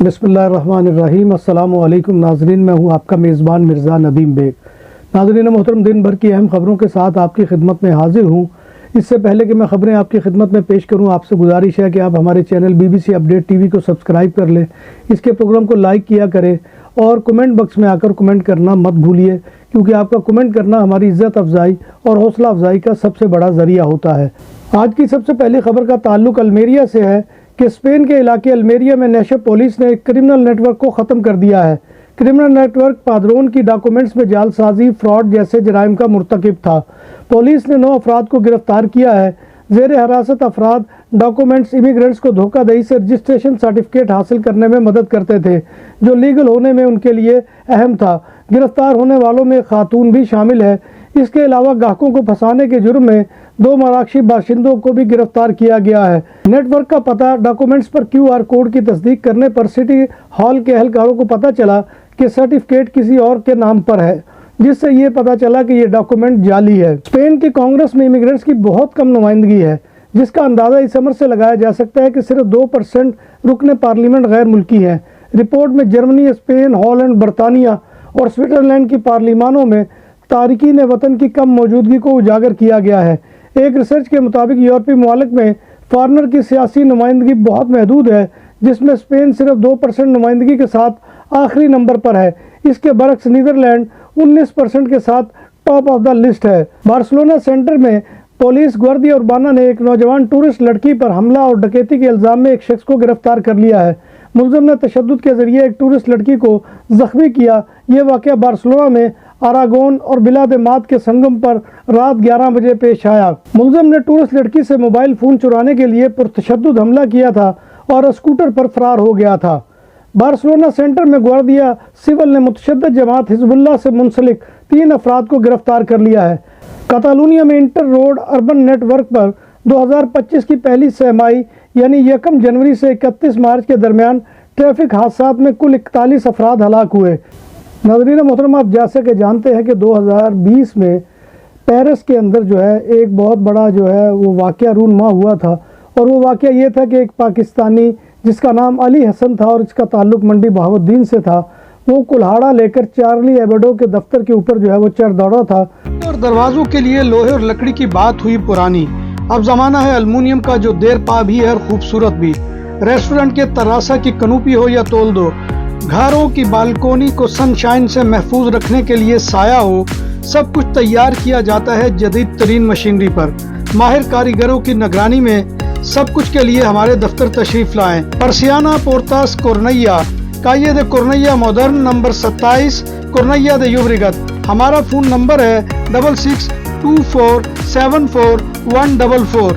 बिस्मिल्लाहिर्रहमानिर्रहीम। अस्सलाम वालेकुम नाजरीन, मैं हूं आपका मेज़बान मिर्ज़ा नदीम बेग। नाजरीन मोहतरम, दिन भर की अहम खबरों के साथ आपकी खिदमत में हाजिर हूं। इससे पहले कि मैं खबरें आपकी खिदमत में पेश करूं, आपसे गुजारिश है कि आप हमारे चैनल BBC अपडेट TV को सब्सक्राइब कर लें, इसके प्रोग्राम को लाइक किया करें और कमेंट बॉक्स में आकर कमेंट करना मत भूलिए, क्योंकि आपका कमेंट करना हमारी इज़्ज़त अफजाई और हौसला अफजाई का सबसे बड़ा ज़रिया होता है। आज की सबसे पहली खबर का ताल्लुक अल्मेरिया से है कि स्पेन के इलाके अल्मेरिया में नेशो पुलिस ने एक क्रिमिनल नेटवर्क को ख़त्म कर दिया है। क्रिमिनल नेटवर्क पादरोन की डॉक्यूमेंट्स में जालसाजी, फ्रॉड जैसे जराइम का मुर्तकिब था। पुलिस ने 9 अफराद को गिरफ्तार किया है। ज़ेर हिरासत अफराद डॉक्यूमेंट्स इमिग्रेंट्स को धोखाधड़ी से रजिस्ट्रेशन सर्टिफिकेट हासिल करने में मदद करते थे, जो लीगल होने में उनके लिए अहम था। गिरफ्तार होने वालों में खातून भी शामिल है। इसके अलावा ग्राहकों को फंसाने के जुर्म में 2 मराकशी बाशिंदों को भी गिरफ्तार किया गया है। नेटवर्क का पता डॉक्यूमेंट्स पर QR कोड की तस्दीक करने पर सिटी हॉल के एहलकारों को पता चला कि सर्टिफिकेट किसी और के नाम पर है, जिससे ये पता चला कि ये डॉक्यूमेंट जाली है। स्पेन की कांग्रेस में इमिग्रेंट्स की बहुत कम नुमाइंदगी है, जिसका अंदाज़ा इस अमर से लगाया जा सकता है कि सिर्फ 2% रुकने पार्लियामेंट गैर मुल्की हैं। रिपोर्ट में जर्मनी, स्पेन, हॉलैंड, बरतानिया और स्विट्ज़रलैंड की पार्लिमानों में तारिकीन वतन की कम मौजूदगी को उजागर किया गया है। एक रिसर्च के मुताबिक यूरोपीय मुमालिक में फॉरेनर की सियासी नुमाइंदगी बहुत महदूद है, जिसमें स्पेन सिर्फ 2% नुमाइंदगी के साथ आखिरी नंबर पर है। इसके बरक्स नीदरलैंड 19% के साथ टॉप ऑफ द लिस्ट है। बार्सिलोना सेंटर में पुलिस ग्वार्डिया उर्बाना ने एक नौजवान टूरिस्ट लड़की पर हमला और डकैती के इल्ज़ाम में एक शख्स को गिरफ्तार कर लिया है। मुलज़िम ने तशद्दुद के जरिए एक टूरिस्ट लड़की को जख्मी किया। ये वाक़या बार्सिलोना में अरागोन और बिलादेमात के संगम पर रात 11 बजे पेश आया। मुलज़िम ने टूरिस्ट लड़की से मोबाइल फ़ोन चुराने के लिए पुरतशद्दुद हमला किया था और स्कूटर पर फरार हो गया था। बार्सिलोना सेंटर में ग्वार्डिया सिविल ने मुतशद्दिद जमात हिजबुल्लाह से मुंसलिक 3 अफराद को गिरफ्तार कर लिया है। कतालूनिया में इंटर रोड अर्बन नेटवर्क पर 2025 की पहली सहमाही यानी 1 जनवरी से 31 मार्च के दरमियान ट्रैफिक हादसात में कुल 41 अफराद हलाक हुए। नाज़रीन मोहतरम, आप जैसे कि जानते हैं कि 2020 में पेरिस के अंदर जो है एक बहुत बड़ा जो है वो वाक़या रूनमा हुआ था, और वो वाक़या ये था कि एक पाकिस्तानी जिसका नाम अली हसन था और इसका ताल्लुक़ मंडी बहाउद्दीन से था, वो कुल्हाड़ा लेकर चार्ली एबडो के दफ्तर के ऊपर जो है वो चढ़ दौड़ा था। और दरवाज़ों के लिए लोहे और लकड़ी की बात हुई पुरानी, अब ज़माना है अलमुनियम का, जो देर पा भी है और खूबसूरत भी। रेस्टोरेंट के तरासा की कनूपी हो या तोल दो, घरों की बालकोनी को सनशाइन से महफूज रखने के लिए साया हो, सब कुछ तैयार किया जाता है जदीद तरीन मशीनरी पर। माहिर कारीगरों की निगरानी में सब कुछ के लिए हमारे दफ्तर तशरीफ लाएं। परसियाना पोर्तास कोर्नैया, काये दे कोर्नैया मॉडर्न, नंबर 27, कोर्नैया दे यूब्रिगत। हमारा फ़ोन नंबर है 6624741144।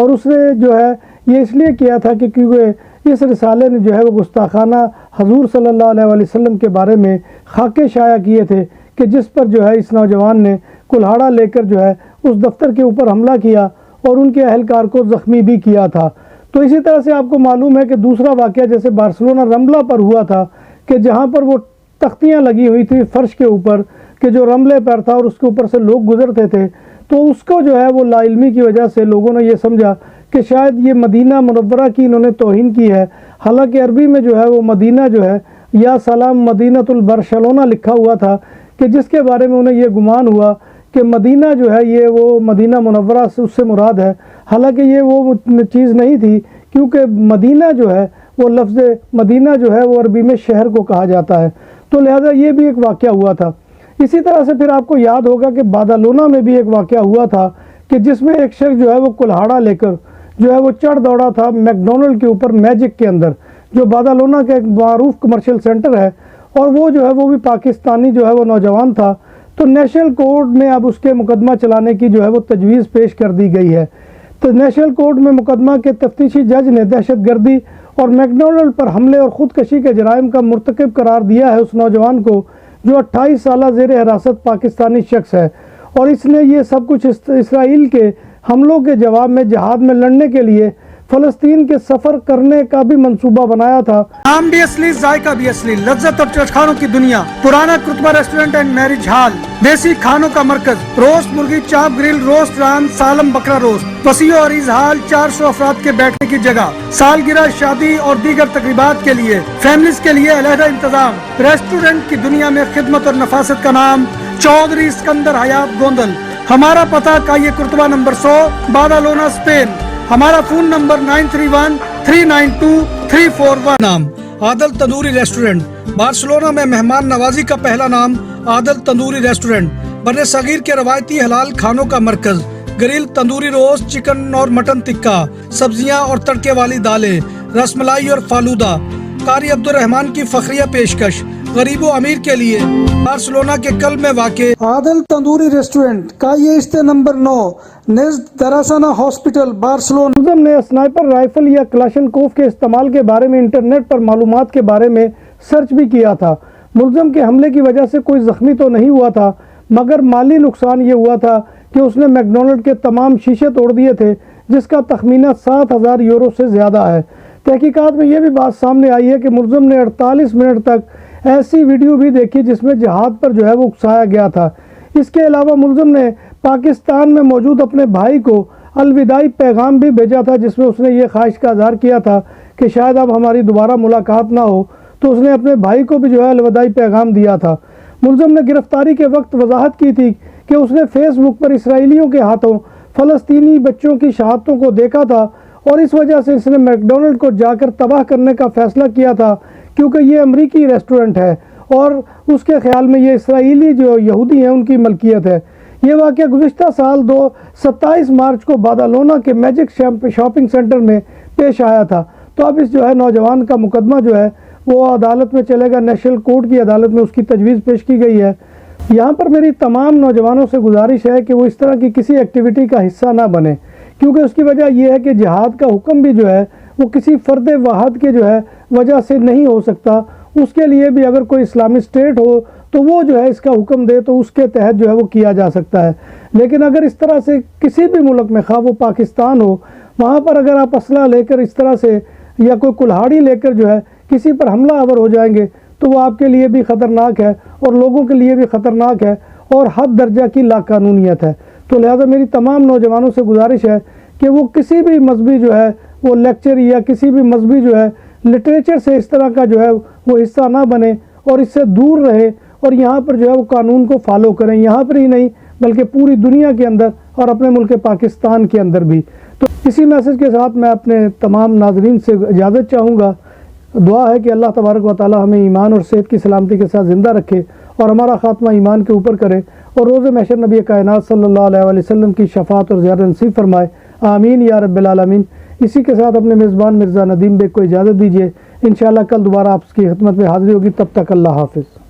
और उसने जो है ये इसलिए किया था कि क्योंकि इस रिसाले ने जो है वो गुस्ताखाना हजूर सल्लल्लाहु अलैहि वसल्लम के बारे में खाके शाया किए थे, कि जिस पर जो है इस नौजवान ने कुल्हाड़ा लेकर जो है उस दफ्तर के ऊपर हमला किया और उनके अहलकार को ज़ख्मी भी किया था। तो इसी तरह से आपको मालूम है कि दूसरा वाक़या जैसे बार्सिलोना रमला पर हुआ था, कि जहाँ पर वो तख्तियाँ लगी हुई थी फर्श के ऊपर, कि जो रमले पर था और उसके ऊपर से लोग गुजरते थे, तो उसको जो है वो लाइल्मी की वजह से लोगों ने ये समझा कि शायद ये मदीना मुनव्वरा की इन्होंने तौहीन की है। हालांकि अरबी में जो है वो मदीना जो है या सलाम मदीनतुल बार्सिलोना लिखा हुआ था, कि जिसके बारे में उन्हें ये गुमान हुआ कि मदीना जो है ये वो मदीना मुनव्वरा से उससे मुराद है। हालांकि ये वो चीज़ नहीं थी, क्योंकि मदीना जो है वो लफ्ज़ मदीना जो है वो अरबी में शहर को कहा जाता है। तो लिहाजा ये भी एक वाक़या हुआ था। इसी तरह से फिर आपको याद होगा कि बादालोना में भी एक वाक़या हुआ था, कि जिसमें एक शख्स जो है वो कुल्हाड़ा लेकर जो है वो चढ़ दौड़ा था मैकडोनल्ड के ऊपर मैजिक के अंदर, जो बादालोना का एक मारूफ कमर्शियल सेंटर है, और वो जो है वो भी पाकिस्तानी जो है वो नौजवान था। तो नेशनल कोर्ट में अब उसके मुकदमा चलाने की जो है वो तजवीज़ पेश कर दी गई है। तो नेशनल कोर्ट में मुकदमा के तफ्तीशी जज ने दहशतगर्दी और मैकडोनल्ड पर हमले और ख़ुदकशी के जराइम का मुर्तकब करार दिया है उस नौजवान को, जो 28 साल ज़ेर हिरासत पाकिस्तानी शख्स है, और इसने ये सब कुछ इसराइल के हमलों के जवाब में जहाद में लड़ने के लिए فلسطین کے سفر کرنے کا بھی منصوبہ بنایا تھا۔ نام بھی اصلی، ذائقہ بھی اصلی، لذت اور چٹخانوں کی دنیا، پرانا کرتبہ ریسٹورنٹ اینڈ میرج ہال، دیسی کھانوں کا مرکز، روسٹ مرغی، چاپ گرل، روسٹ ران، سالم بکرا روسٹ، وسیع و عریض ہال، 400 افراد کے بیٹھنے کی جگہ، سالگرہ، شادی اور دیگر تقریبات کے لیے، فیملیز کے لیے علیحدہ انتظام۔ ریسٹورنٹ کی دنیا میں خدمت اور نفاست کا نام چودھری اسکندر حیات گوندل۔ ہمارا پتہ کائیے کرتبہ نمبر 100، بادالونا، اسپین۔ ہمارا فون نمبر 9313923341۔ نام عادل تندوری ریسٹورنٹ، بارسلونا میں مہمان نوازی کا پہلا نام عادل تندوری ریسٹورنٹ، بر صغیر کے روایتی حلال کھانوں کا مرکز، گرل، تندوری روسٹ، چکن اور مٹن ٹکا، سبزیاں اور تڑکے والی دالیں، رس ملائی اور فالودہ، قاری عبدالرحمان کی فخریہ پیشکش، غریب و امیر کے لیے، بارسلونا کے قلب میں واقع عادل تندوری ریسٹورنٹ، کائیے اسٹے نمبر 9، نزد دراسانہ ہاسپٹل، بارسلونا۔ ملزم نے سنائپر رائفل یا کلاشنکوف کے استعمال کے بارے میں انٹرنیٹ پر معلومات کے بارے میں سرچ بھی کیا تھا۔ ملزم کے حملے کی وجہ سے کوئی زخمی تو نہیں ہوا تھا، مگر مالی نقصان یہ ہوا تھا کہ اس نے میکڈونلڈ کے تمام شیشے توڑ دیے تھے، جس کا تخمینہ 7,000 یورو سے زیادہ ہے۔ تحقیقات میں یہ بھی بات سامنے آئی ہے کہ ملزم نے 48 منٹ تک ایسی ویڈیو بھی دیکھی جس میں جہاد پر جو ہے وہ اکسایا گیا تھا۔ اس کے علاوہ ملزم نے پاکستان میں موجود اپنے بھائی کو الوداعی پیغام بھی بھیجا تھا، جس میں اس نے یہ خواہش کا اظہار کیا تھا کہ شاید اب ہماری دوبارہ ملاقات نہ ہو، تو اس نے اپنے بھائی کو بھی جو ہے الوداعی پیغام دیا تھا۔ ملزم نے گرفتاری کے وقت وضاحت کی تھی کہ اس نے فیس بک پر اسرائیلیوں کے ہاتھوں فلسطینی بچوں کی شہادتوں کو دیکھا تھا، اور اس وجہ سے اس نے میکڈونلڈ کو جا کر تباہ کرنے کا فیصلہ کیا تھا، کیونکہ یہ امریکی ریسٹورنٹ ہے اور اس کے خیال میں یہ اسرائیلی جو یہودی ہیں ان کی ملکیت ہے۔ یہ واقعہ گزشتہ سال 27 مارچ کو بادالونا کے میجک شاپنگ سینٹر میں پیش آیا تھا۔ تو اب اس جو ہے نوجوان کا مقدمہ جو ہے وہ عدالت میں چلے گا، نیشنل کورٹ کی عدالت میں اس کی تجویز پیش کی گئی ہے۔ یہاں پر میری تمام نوجوانوں سے گزارش ہے کہ وہ اس طرح کی کسی ایکٹیویٹی کا حصہ نہ بنے، کیونکہ اس کی وجہ یہ ہے کہ جہاد کا حکم بھی جو ہے وہ کسی فرد واحد کے جو ہے وجہ سے نہیں ہو سکتا۔ اس کے لیے بھی اگر کوئی اسلامی اسٹیٹ ہو تو وہ جو ہے اس کا حکم دے تو اس کے تحت جو ہے وہ کیا جا سکتا ہے، لیکن اگر اس طرح سے کسی بھی ملک میں، خواہ وہ پاکستان ہو، وہاں پر اگر آپ اسلحہ لے کر اس طرح سے یا کوئی کلہاڑی لے کر جو ہے کسی پر حملہ آور ہو جائیں گے تو وہ آپ کے لیے بھی خطرناک ہے اور لوگوں کے لیے بھی خطرناک ہے اور حد درجہ کی لاقانونیت ہے۔ تو لہٰذا میری تمام نوجوانوں سے گزارش ہے کہ وہ کسی بھی مذہبی جو ہے وہ لیکچر یا کسی بھی مذہبی جو ہے لٹریچر سے اس طرح کا جو ہے وہ حصہ نہ بنے اور اس سے دور رہے، اور یہاں پر جو ہے وہ قانون کو فالو کریں، یہاں پر ہی نہیں بلکہ پوری دنیا کے اندر اور اپنے ملک پاکستان کے اندر بھی۔ تو اسی میسج کے ساتھ میں اپنے تمام ناظرین سے اجازت چاہوں گا۔ دعا ہے کہ اللہ تبارک و تعالی ہمیں ایمان اور صحت کی سلامتی کے ساتھ زندہ رکھے اور ہمارا خاتمہ ایمان کے اوپر کرے، اور روز محشر نبی کائنات صلی اللہ علیہ وآلہ وسلم کی شفاعت اور زیارت نصیب فرمائے، آمین یا رب العالمین۔ اسی کے ساتھ اپنے میزبان مرزا ندیم بیگ کو اجازت دیجیے، انشاءاللہ کل دوبارہ آپ کی خدمت میں حاضری ہوگی، تب تک اللہ حافظ۔